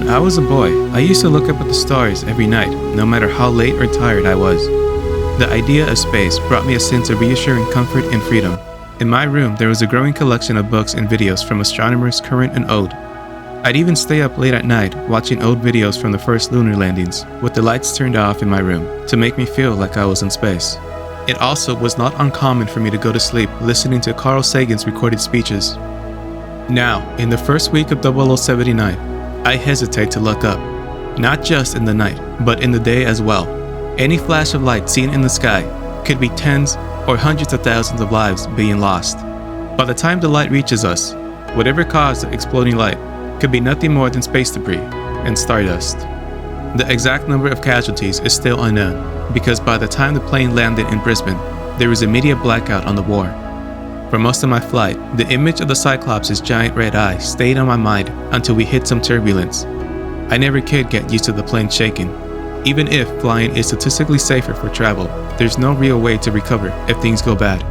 I was a boy, I used to look up at the stars every night, no matter how late or tired I was. The idea of space brought me a sense of reassuring comfort and freedom. In my room, there was a growing collection of books and videos from astronomers current and old. I'd even stay up late at night watching old videos from the first lunar landings, with the lights turned off in my room to make me feel like I was in space. It also was not uncommon for me to go to sleep listening to Carl Sagan's recorded speeches. Now, in the first week of 0079, I hesitate to look up, not just in the night, but in the day as well. Any flash of light seen in the sky could be tens or hundreds of thousands of lives being lost. By the time the light reaches us, whatever caused the exploding light could be nothing more than space debris and stardust. The exact number of casualties is still unknown, because by the time the plane landed in Brisbane, there was immediate blackout on the war. For most of my flight, the image of the Cyclops' giant red eye stayed on my mind until we hit some turbulence. I never could get used to the plane shaking. Even if flying is statistically safer for travel, there's no real way to recover if things go bad.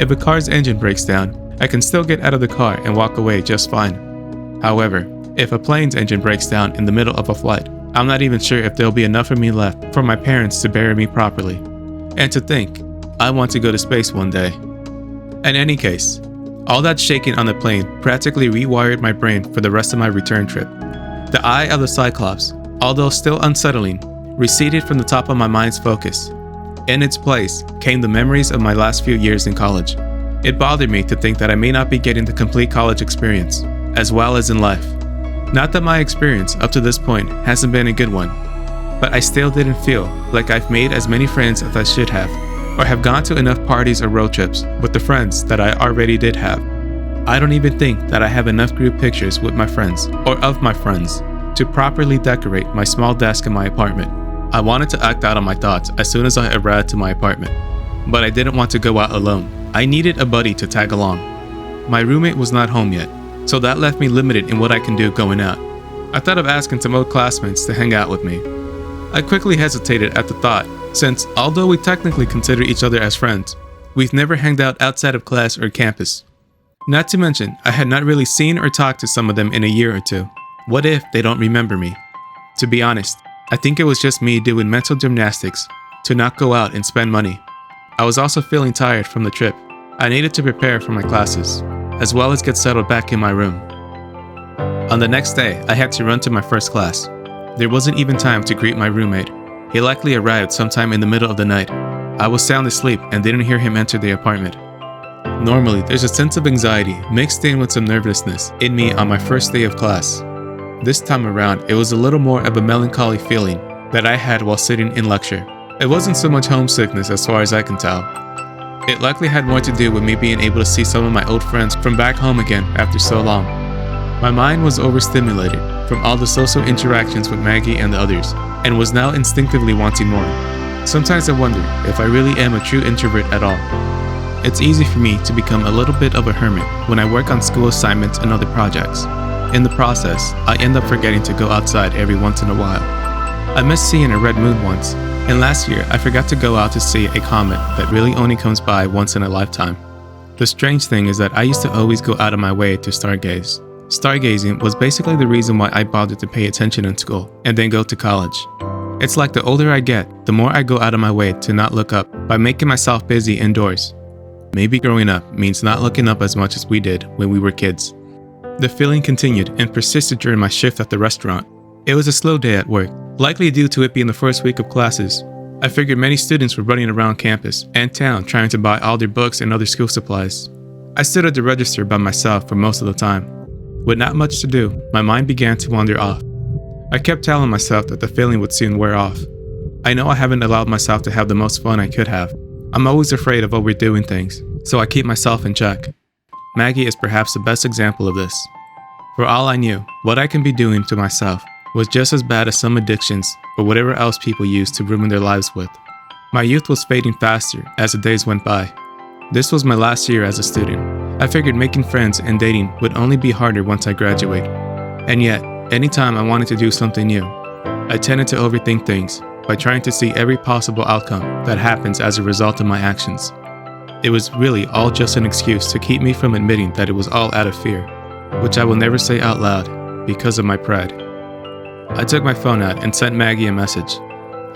If a car's engine breaks down, I can still get out of the car and walk away just fine. However, if a plane's engine breaks down in the middle of a flight, I'm not even sure if there'll be enough of me left for my parents to bury me properly. And to think, I want to go to space one day. In any case, all that shaking on the plane practically rewired my brain for the rest of my return trip. The eye of the Cyclops, although still unsettling, receded from the top of my mind's focus. In its place came the memories of my last few years in college. It bothered me to think that I may not be getting the complete college experience, as well as in life. Not that my experience up to this point hasn't been a good one, but I still didn't feel like I've made as many friends as I should have, or have gone to enough parties or road trips with the friends that I already did have. I don't even think that I have enough group pictures with my friends, or of my friends, to properly decorate my small desk in my apartment. I wanted to act out on my thoughts as soon as I arrived to my apartment, but I didn't want to go out alone. I needed a buddy to tag along. My roommate was not home yet, so that left me limited in what I can do going out. I thought of asking some old classmates to hang out with me. I quickly hesitated at the thought, since although we technically consider each other as friends, we've never hanged out outside of class or campus. Not to mention, I had not really seen or talked to some of them in a year or two. What if they don't remember me? To be honest, I think it was just me doing mental gymnastics to not go out and spend money. I was also feeling tired from the trip. I needed to prepare for my classes, as well as get settled back in my room. On the next day, I had to run to my first class. There wasn't even time to greet my roommate. He likely arrived sometime in the middle of the night. I was sound asleep and didn't hear him enter the apartment. Normally, there's a sense of anxiety mixed in with some nervousness in me on my first day of class. This time around, it was a little more of a melancholy feeling that I had while sitting in lecture. It wasn't so much homesickness as far as I can tell. It likely had more to do with me being able to see some of my old friends from back home again after so long. My mind was overstimulated from all the social interactions with Maggie and the others, and was now instinctively wanting more. Sometimes I wonder if I really am a true introvert at all. It's easy for me to become a little bit of a hermit when I work on school assignments and other projects. In the process, I end up forgetting to go outside every once in a while. I missed seeing a red moon once, and last year I forgot to go out to see a comet that really only comes by once in a lifetime. The strange thing is that I used to always go out of my way to stargaze. Stargazing was basically the reason why I bothered to pay attention in school and then go to college. It's like the older I get, the more I go out of my way to not look up by making myself busy indoors. Maybe growing up means not looking up as much as we did when we were kids. The feeling continued and persisted during my shift at the restaurant. It was a slow day at work, likely due to it being the first week of classes. I figured many students were running around campus and town trying to buy all their books and other school supplies. I stood at the register by myself for most of the time. With not much to do, my mind began to wander off. I kept telling myself that the feeling would soon wear off. I know I haven't allowed myself to have the most fun I could have. I'm always afraid of overdoing things, so I keep myself in check. Maggie is perhaps the best example of this. For all I knew, what I can be doing to myself was just as bad as some addictions or whatever else people use to ruin their lives with. My youth was fading faster as the days went by. This was my last year as a student. I figured making friends and dating would only be harder once I graduate. And yet, anytime I wanted to do something new, I tended to overthink things by trying to see every possible outcome that happens as a result of my actions. It was really all just an excuse to keep me from admitting that it was all out of fear, which I will never say out loud because of my pride. I took my phone out and sent Maggie a message.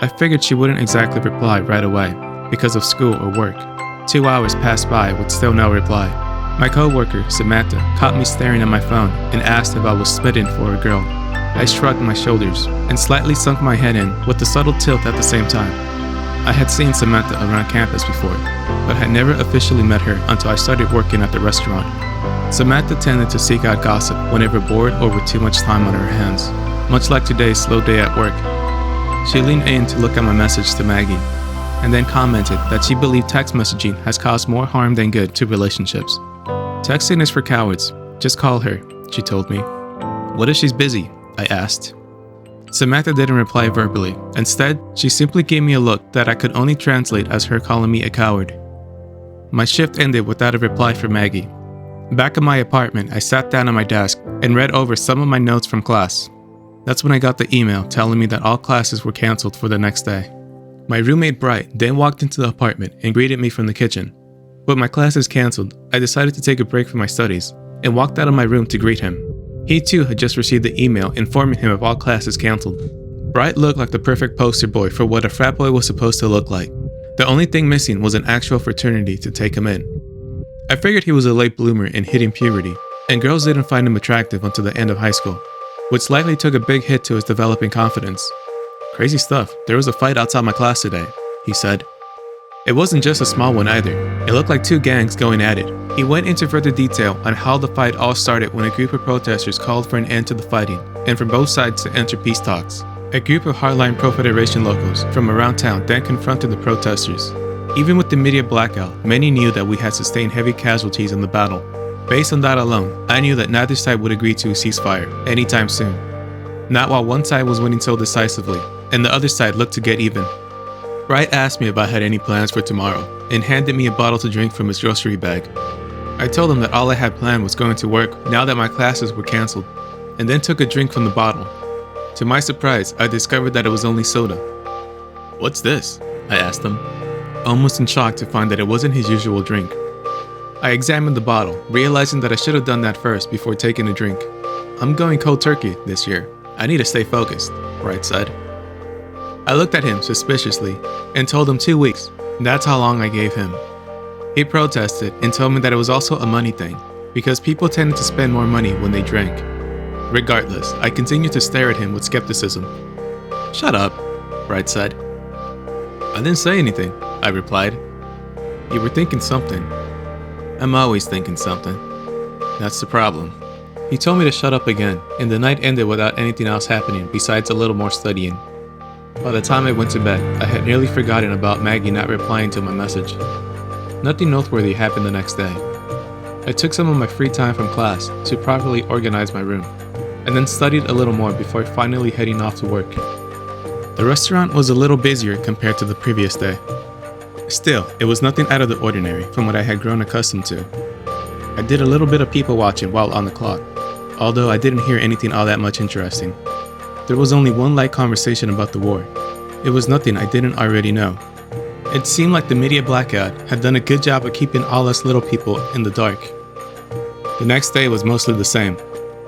I figured she wouldn't exactly reply right away because of school or work. 2 hours passed by with still no reply. My co-worker, Samantha, caught me staring at my phone and asked if I was smitten for a girl. I shrugged my shoulders and slightly sunk my head in with a subtle tilt at the same time. I had seen Samantha around campus before, but had never officially met her until I started working at the restaurant. Samantha tended to seek out gossip whenever bored or with too much time on her hands, much like today's slow day at work. She leaned in to look at my message to Maggie, and then commented that she believed text messaging has caused more harm than good to relationships. Texting is for cowards. Just call her, she told me. What if she's busy? I asked. Samantha didn't reply verbally. Instead, she simply gave me a look that I could only translate as her calling me a coward. My shift ended without a reply from Maggie. Back in my apartment, I sat down at my desk and read over some of my notes from class. That's when I got the email telling me that all classes were canceled for the next day. My roommate Bright then walked into the apartment and greeted me from the kitchen. With my classes canceled, I decided to take a break from my studies and walked out of my room to greet him. He too had just received the email informing him of all classes canceled. Bright looked like the perfect poster boy for what a frat boy was supposed to look like. The only thing missing was an actual fraternity to take him in. I figured he was a late bloomer in hitting puberty, and girls didn't find him attractive until the end of high school, which likely took a big hit to his developing confidence. Crazy stuff, there was a fight outside my class today, he said. It wasn't just a small one either. It looked like 2 gangs going at it. He went into further detail on how the fight all started when a group of protesters called for an end to the fighting and for both sides to enter peace talks. A group of hardline pro-Federation locals from around town then confronted the protesters. Even with the media blackout, many knew that we had sustained heavy casualties in the battle. Based on that alone, I knew that neither side would agree to a ceasefire anytime soon. Not while one side was winning so decisively, and the other side looked to get even. Bright asked me if I had any plans for tomorrow, and handed me a bottle to drink from his grocery bag. I told him that all I had planned was going to work now that my classes were canceled, and then took a drink from the bottle. To my surprise, I discovered that it was only soda. "What's this?" I asked him, almost in shock to find that it wasn't his usual drink. I examined the bottle, realizing that I should have done that first before taking a drink. "I'm going cold turkey this year. I need to stay focused," Bright said. I looked at him suspiciously and told him 2 weeks. That's how long I gave him. He protested and told me that it was also a money thing, because people tended to spend more money when they drank. Regardless, I continued to stare at him with skepticism. "Shut up," Bright said. "I didn't say anything," I replied. "You were thinking something." "I'm always thinking something. That's the problem." He told me to shut up again, and the night ended without anything else happening besides a little more studying. By the time I went to bed, I had nearly forgotten about Maggie not replying to my message. Nothing noteworthy happened the next day. I took some of my free time from class to properly organize my room, and then studied a little more before finally heading off to work. The restaurant was a little busier compared to the previous day. Still, it was nothing out of the ordinary from what I had grown accustomed to. I did a little bit of people watching while on the clock, although I didn't hear anything all that much interesting. There was only one light conversation about the war. It was nothing I didn't already know. It seemed like the media blackout had done a good job of keeping all us little people in the dark. The next day was mostly the same,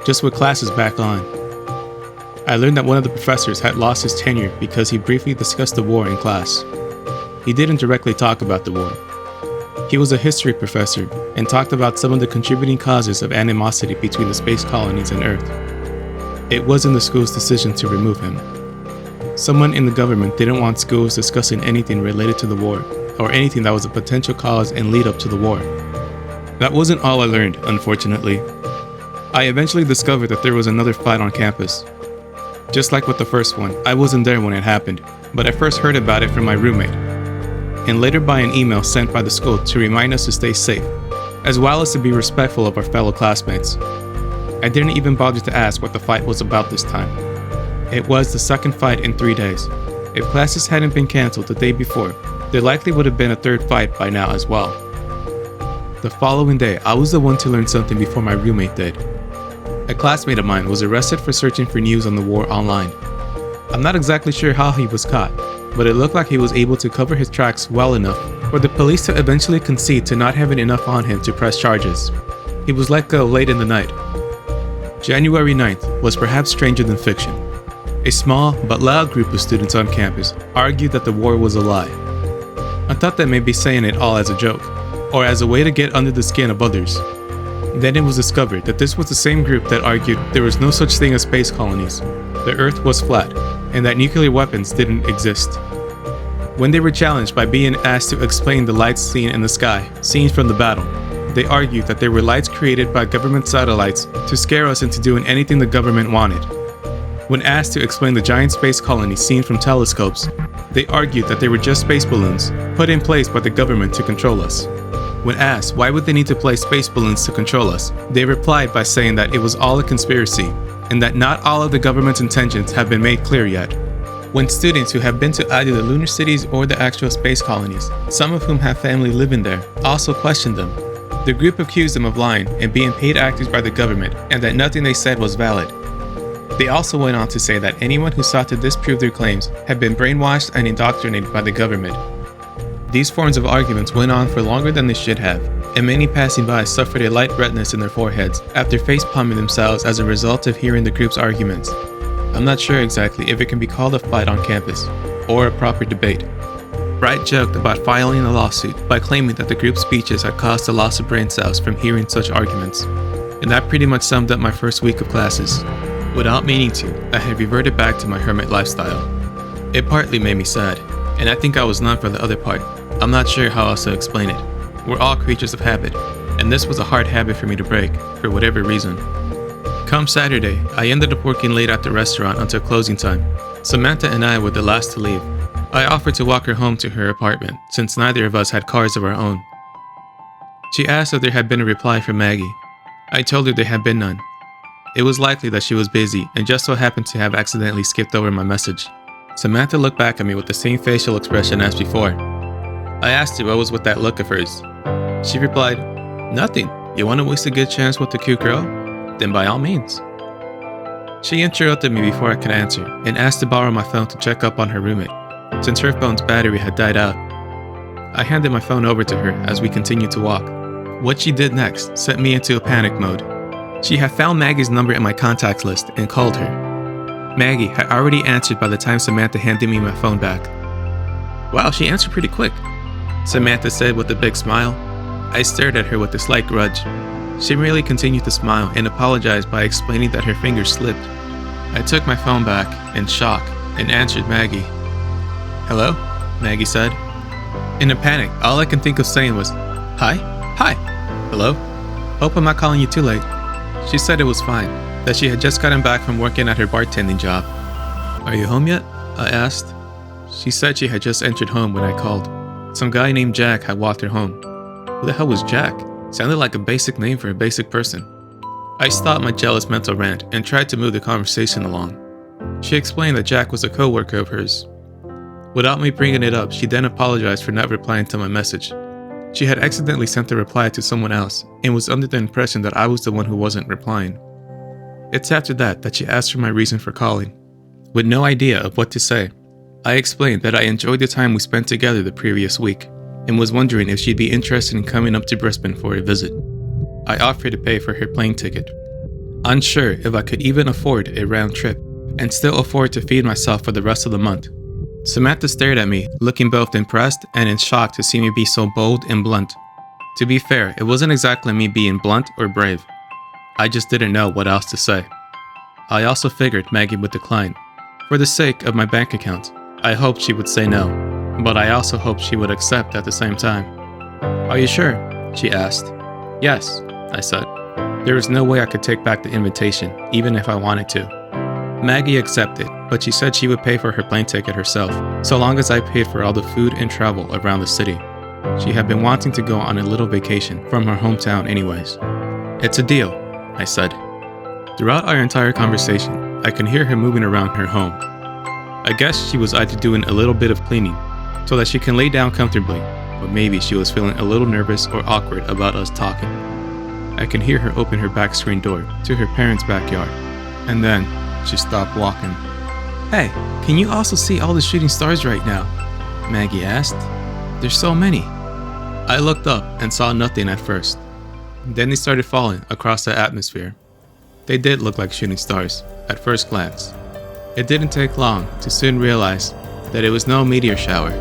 just with classes back on. I learned that one of the professors had lost his tenure because he briefly discussed the war in class. He didn't directly talk about the war. He was a history professor and talked about some of the contributing causes of animosity between the space colonies and Earth. It wasn't the school's decision to remove him. Someone in the government didn't want schools discussing anything related to the war, or anything that was a potential cause and lead up to the war. That wasn't all I learned, unfortunately. I eventually discovered that there was another fight on campus. Just like with the first one, I wasn't there when it happened, but I first heard about it from my roommate, and later by an email sent by the school to remind us to stay safe, as well as to be respectful of our fellow classmates. I didn't even bother to ask what the fight was about this time. It was the second fight in 3 days. If classes hadn't been canceled the day before, there likely would have been a third fight by now as well. The following day, I was the one to learn something before my roommate did. A classmate of mine was arrested for searching for news on the war online. I'm not exactly sure how he was caught, but it looked like he was able to cover his tracks well enough for the police to eventually concede to not having enough on him to press charges. He was let go late in the night. January 9th was perhaps stranger than fiction. A small but loud group of students on campus argued that the war was a lie. I thought they may be saying it all as a joke, or as a way to get under the skin of others. Then it was discovered that this was the same group that argued there was no such thing as space colonies, the Earth was flat, and that nuclear weapons didn't exist. When they were challenged by being asked to explain the lights seen in the sky, seen from the battle, they argued that they were lights created by government satellites to scare us into doing anything the government wanted. When asked to explain the giant space colonies seen from telescopes, they argued that they were just space balloons put in place by the government to control us. When asked why would they need to place space balloons to control us, they replied by saying that it was all a conspiracy and that not all of the government's intentions have been made clear yet. When students who have been to either the lunar cities or the actual space colonies, some of whom have family living there, also questioned them, the group accused them of lying and being paid actors by the government and that nothing they said was valid. They also went on to say that anyone who sought to disprove their claims had been brainwashed and indoctrinated by the government. These forms of arguments went on for longer than they should have, and many passing by suffered a light redness in their foreheads after face-palming themselves as a result of hearing the group's arguments. I'm not sure exactly if it can be called a fight on campus, or a proper debate. Bright joked about filing a lawsuit by claiming that the group's speeches had caused a loss of brain cells from hearing such arguments, and that pretty much summed up my first week of classes. Without meaning to, I had reverted back to my hermit lifestyle. It partly made me sad, and I think I was none for the other part. I'm not sure how else to explain it. We're all creatures of habit, and this was a hard habit for me to break, for whatever reason. Come Saturday, I ended up working late at the restaurant until closing time. Samantha and I were the last to leave. I offered to walk her home to her apartment, since neither of us had cars of our own. She asked if there had been a reply from Maggie. I told her there had been none. It was likely that she was busy and just so happened to have accidentally skipped over my message. Samantha looked back at me with the same facial expression as before. I asked her what was with that look of hers. She replied, "Nothing. You want to waste a good chance with the cute girl? Then by all means." She interrupted me before I could answer and asked to borrow my phone to check up on her roommate, since her phone's battery had died out. I handed my phone over to her as we continued to walk. What she did next sent me into a panic mode. She had found Maggie's number in my contacts list and called her. Maggie had already answered by the time Samantha handed me my phone back. "Wow, she answered pretty quick," Samantha said with a big smile. I stared at her with a slight grudge. She merely continued to smile and apologized by explaining that her fingers slipped. I took my phone back in shock and answered Maggie. "Hello?" Maggie said. In a panic, all I could think of saying was, Hi? Hello? Hope I'm not calling you too late." She said it was fine, that she had just gotten back from working at her bartending job. "Are you home yet?" I asked. She said she had just entered home when I called. Some guy named Jack had walked her home. Who the hell was Jack? Sounded like a basic name for a basic person. I stopped my jealous mental rant and tried to move the conversation along. She explained that Jack was a co-worker of hers. Without me bringing it up, she then apologized for not replying to my message. She had accidentally sent the reply to someone else and was under the impression that I was the one who wasn't replying. It's after that she asked for my reason for calling. With no idea of what to say, I explained that I enjoyed the time we spent together the previous week and was wondering if she'd be interested in coming up to Brisbane for a visit. I offered to pay for her plane ticket, unsure if I could even afford a round trip and still afford to feed myself for the rest of the month. Samantha stared at me, looking both impressed and in shock to see me be so bold and blunt. To be fair, it wasn't exactly me being blunt or brave. I just didn't know what else to say. I also figured Maggie would decline. For the sake of my bank account, I hoped she would say no, but I also hoped she would accept at the same time. "Are you sure?" she asked. "Yes," I said. There was no way I could take back the invitation, even if I wanted to. Maggie accepted, but she said she would pay for her plane ticket herself, so long as I paid for all the food and travel around the city. She had been wanting to go on a little vacation from her hometown anyways. "It's a deal," I said. Throughout our entire conversation, I could hear her moving around her home. I guess she was either doing a little bit of cleaning, so that she can lay down comfortably, or maybe she was feeling a little nervous or awkward about us talking. I can hear her open her back screen door to her parents' backyard, and then she stopped walking. "Hey, can you also see all the shooting stars right now?" Maggie asked. "There's so many." I looked up and saw nothing at first. Then they started falling across the atmosphere. They did look like shooting stars at first glance. It didn't take long to soon realize that it was no meteor shower,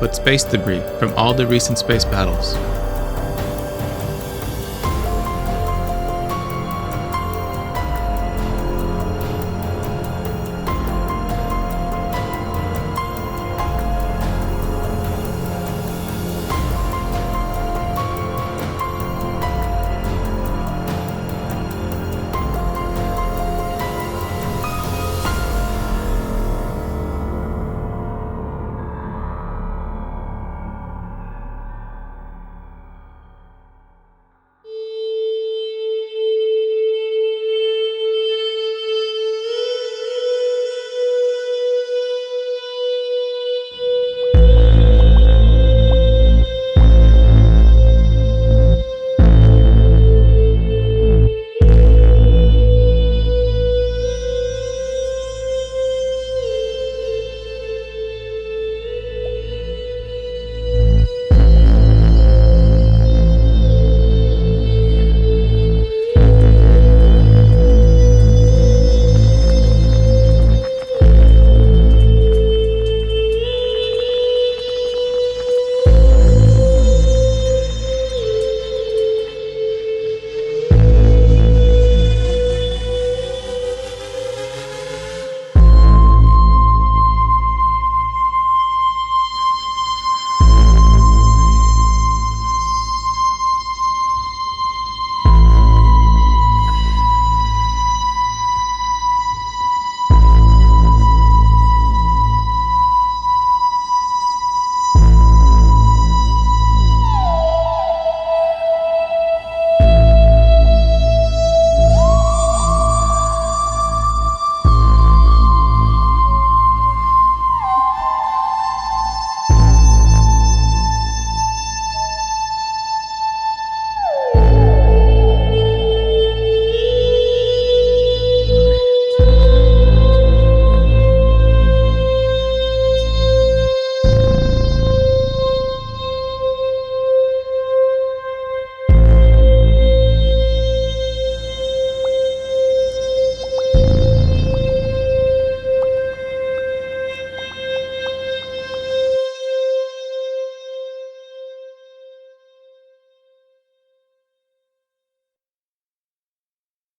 but space debris from all the recent space battles.